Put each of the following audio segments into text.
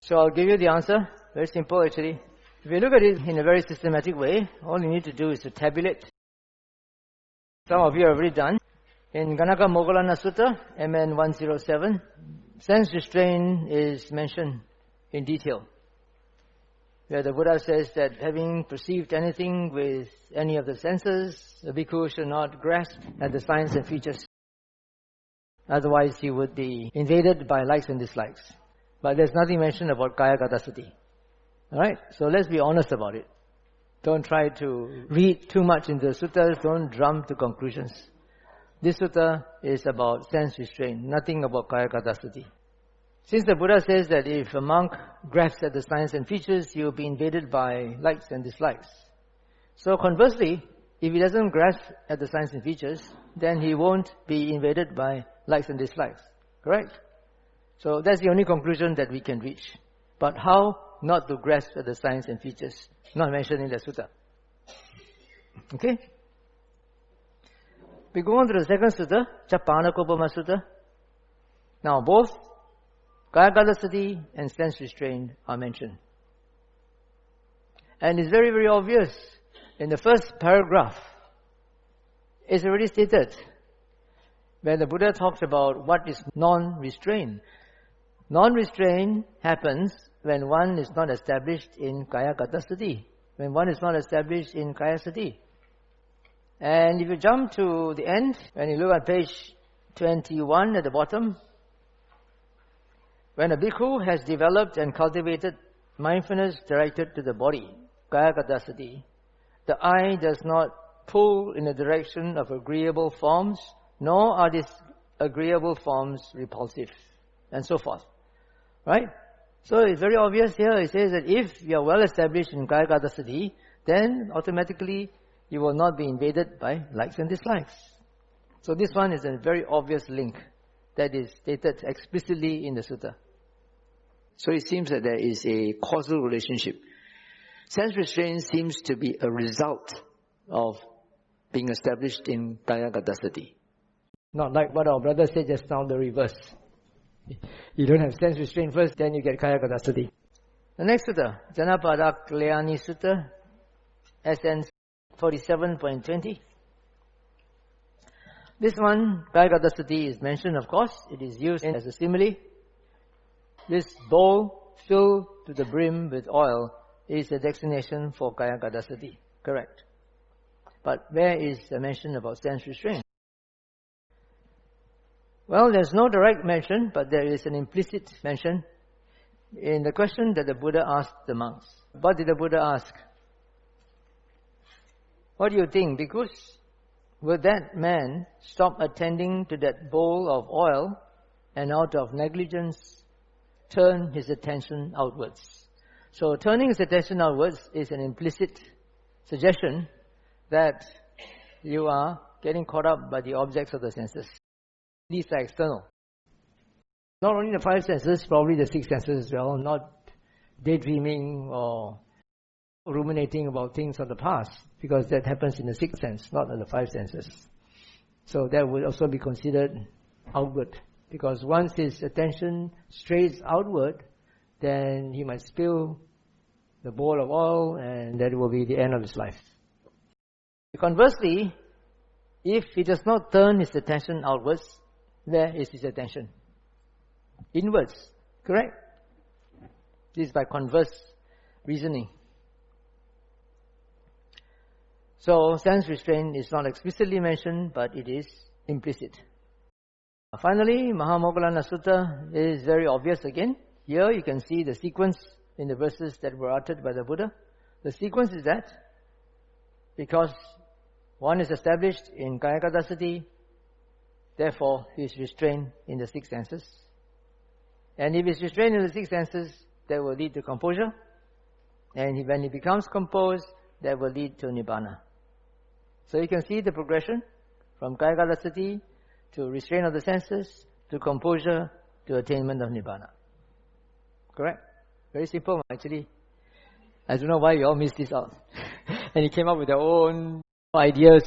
So I'll give you the answer. Very simple actually. If you look at it in a very systematic way, all you need to do is to tabulate. Some of you have already done. In Gaṇakamoggallāna Sutta MN 107, sense-restraint is mentioned in detail, where the Buddha says that having perceived anything with any of the senses, the bhikkhu should not grasp at the signs and features. Otherwise he would be invaded by likes and dislikes. But there's nothing mentioned about kāyagatāsati. Alright? So let's be honest about it. Don't try to read too much into the suttas, don't jump to conclusions. This sutta is about sense-restraint, nothing about kāyagatāsati. Since the Buddha says that if a monk grasps at the signs and features, he will be invaded by likes and dislikes. So conversely, if he doesn't grasp at the signs and features, then he won't be invaded by likes and dislikes. Correct? So that's the only conclusion that we can reach. But how not to grasp at the signs and features? Not mentioned in the sutta. Okay? We go on to the second sutta, Chappāṇakopama Sutta. Now both kāyagatāsati and sense-restraint are mentioned. And it's very, very obvious. In the first paragraph, it's already stated where the Buddha talks about what is non-restraint. Non-restraint happens when one is not established in kāyagatāsati, when one is not established in kāyasati. And if you jump to the end, when you look at page 21 at the bottom, when a bhikkhu has developed and cultivated mindfulness directed to the body, kāyagatāsati, the eye does not pull in the direction of agreeable forms, nor are these agreeable forms repulsive, and so forth. Right? So it's very obvious here. It says that if you are well established in kāyagatāsati, then automatically you will not be invaded by likes and dislikes. So this one is a very obvious link that is stated explicitly in the sutta. So it seems that there is a causal relationship. Sense-restraint seems to be a result of being established in kāyagatāsati. Not like what our brother said just now, the reverse. You don't have sense-restraint first, then you get kāyagatāsati. The next sutta, Janapadakalyāṇi Sutta SN 47.20. This one, kāyagatāsati, is mentioned, of course. It is used as a simile. This bowl filled to the brim with oil is a designation for kāyagatāsati. Correct. But where is the mention about sense-restraint? Well, there's no direct mention, but there is an implicit mention in the question that the Buddha asked the monks. What did the Buddha ask? What do you think, bhikkhus? Would that man stop attending to that bowl of oil and out of negligence turn his attention outwards? So turning his attention outwards is an implicit suggestion that you are getting caught up by the objects of the senses. These are external. Not only the five senses, probably the six senses as well, not daydreaming or ruminating about things of the past, because that happens in the sixth sense, not in the five senses. So that would also be considered outward, because once his attention strays outward, then he might spill the bowl of oil and that will be the end of his life. Conversely, if he does not turn his attention outwards, where is his attention? Inwards, correct? This is by converse reasoning. So sense-restraint is not explicitly mentioned, but it is implicit. Finally, Mahāmoggallāna Sutta is very obvious again. Here you can see the sequence in the verses that were uttered by the Buddha. The sequence is that because one is established in kāyagatāsati, therefore he is restrained in the six senses. And if he is restrained in the six senses, that will lead to composure. And when he becomes composed, that will lead to Nibbāna. So you can see the progression from kāyagatāsati to restraint of the senses, to composure, to attainment of Nibbāna. Correct? Very simple actually. I don't know why you all missed this out. And he came up with their own ideas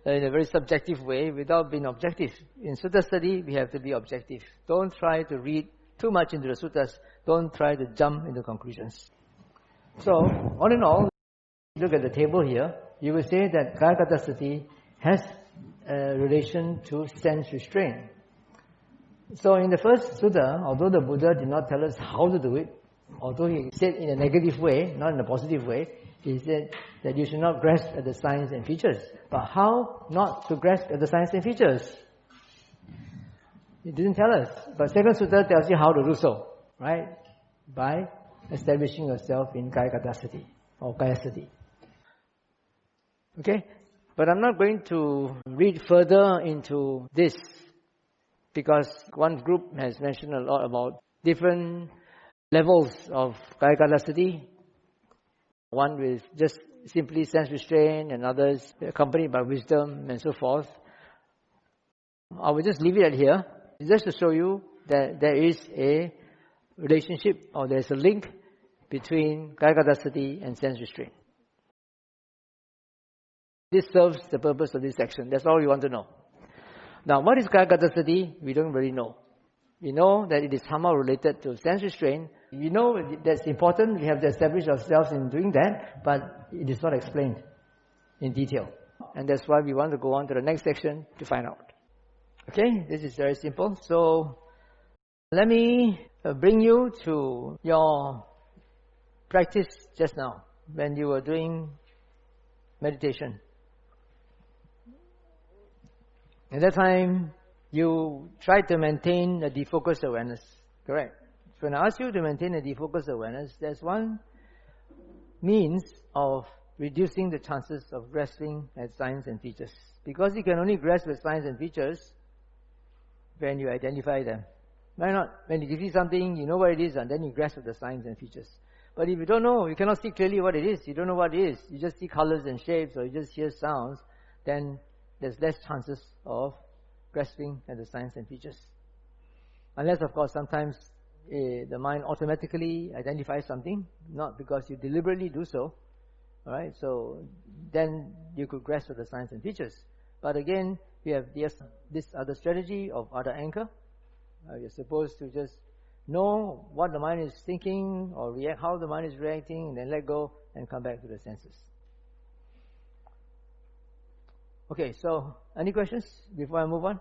in a very subjective way without being objective. In sutta study, we have to be objective. Don't try to read too much into the suttas. Don't try to jump into conclusions. So, all in all, look at the table here. You will say that kāyagatāsati has a relation to sense restraint. So in the first sutta, although the Buddha did not tell us how to do it, although he said in a negative way, not in a positive way, he said that you should not grasp at the signs and features. But how not to grasp at the signs and features? He didn't tell us. But second sutta tells you how to do so, right? By establishing yourself in kāyagatāsati or kāyasati. Okay? But I'm not going to read further into this because one group has mentioned a lot about different levels of kāyagatāsati. One with just simply sense restraint and others accompanied by wisdom and so forth. I will just leave it at here just to show you that there is a relationship or there is a link between kāyagatāsati and sense restraint. This serves the purpose of this section. That's all you want to know. Now, what is kāyagatāsati? We don't really know. We know that it is somehow related to sense restraint. We know that's important. We have to establish ourselves in doing that, but it is not explained in detail. And that's why we want to go on to the next section to find out. Okay, this is very simple. So, let me bring you to your practice just now when you were doing meditation. At that time, you tried to maintain a defocused awareness, correct? So when I ask you to maintain a defocused awareness, there's one means of reducing the chances of grasping at signs and features. Because you can only grasp at signs and features when you identify them. Why not? When you see something, you know what it is, and then you grasp at the signs and features. But if you don't know, you cannot see clearly what it is. You don't know what it is. You just see colors and shapes, or you just hear sounds, then there's less chances of grasping at the signs and features. Unless, of course, sometimes the mind automatically identifies something, not because you deliberately do so. Alright, so then you could grasp at the signs and features. But again, we have this other strategy of other anchor. You're supposed to just know what the mind is thinking or how the mind is reacting, and then let go and come back to the senses. Okay, so any questions before I move on?